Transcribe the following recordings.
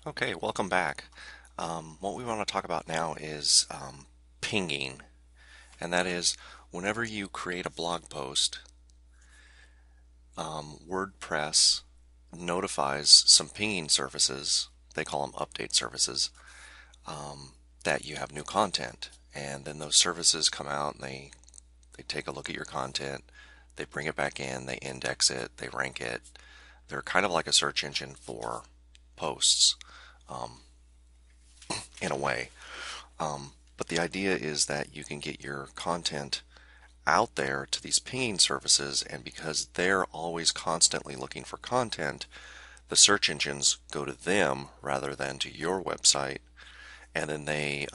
Okay, welcome back. What we want to talk about now is pinging, and that is whenever you create a blog post, WordPress notifies some pinging services, they call them update services, that you have new content. And then those services come out and they take a look at your content, they bring it back in, they index it, they rank it. They're kind of like a search engine for posts in a way. But the idea is that you can get your content out there to these pinging services, and because they're always constantly looking for content, the search engines go to them rather than to your website, and then they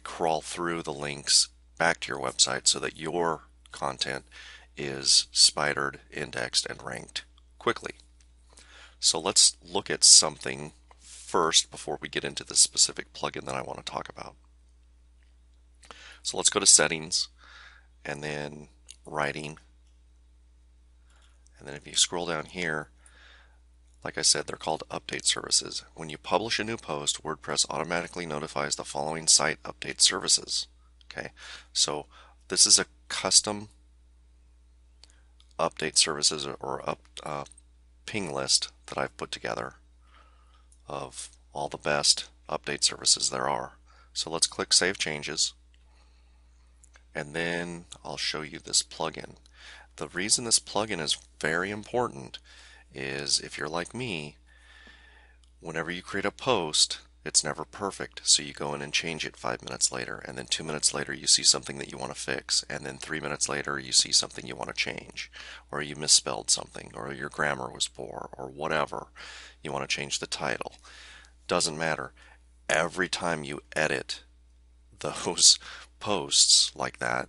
crawl through the links back to your website so that your content is spidered, indexed, and ranked quickly. So let's look at something first before we get into the specific plugin that I want to talk about. So let's go to settings and then writing. And then if you scroll down here, like I said, they're called update services. When you publish a new post, WordPress automatically notifies the following site update services. Okay, so this is a custom update services or ping list that I've put together of all the best update services there are. So let's click Save Changes, and then I'll show you this plugin. The reason this plugin is very important is if you're like me, whenever you create a post, it's never perfect. So you go in and change it 5 minutes later, and then 2 minutes later you see something that you want to fix, and then 3 minutes later you see something you want to change, or you misspelled something, or your grammar was poor, or whatever. You want to change the title. Doesn't matter. Every time you edit those posts like that,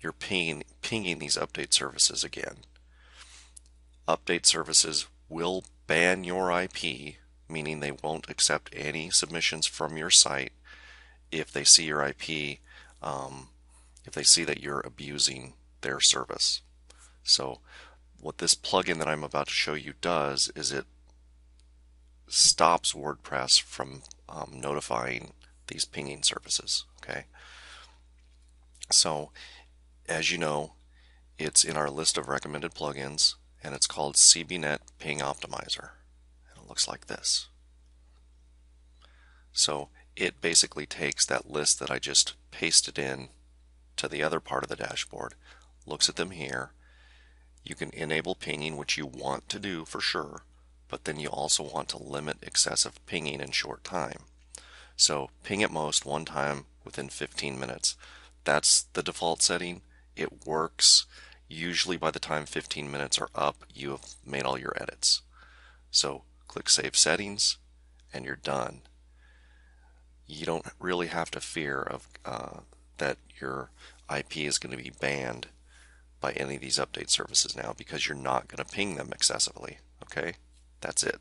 you're pinging these update services again. Update services will ban your IP, meaning they won't accept any submissions from your site if they see your IP, if they see that you're abusing their service. So what this plugin that I'm about to show you does is it stops WordPress from notifying these pinging services. Okay, so as you know, it's in our list of recommended plugins, and it's called CBNet Ping Optimizer. And it looks like this. So it basically takes that list that I just pasted in to the other part of the dashboard, looks at them here. You can enable pinging, which you want to do for sure, but then you also want to limit excessive pinging in short time. So ping at most one time within 15 minutes. That's the default setting. It works. Usually by the time 15 minutes are up, you have made all your edits. So click Save Settings, and you're done. You don't really have to fear of that your IP is going to be banned by any of these update services now, because you're not going to ping them excessively. Okay, that's it.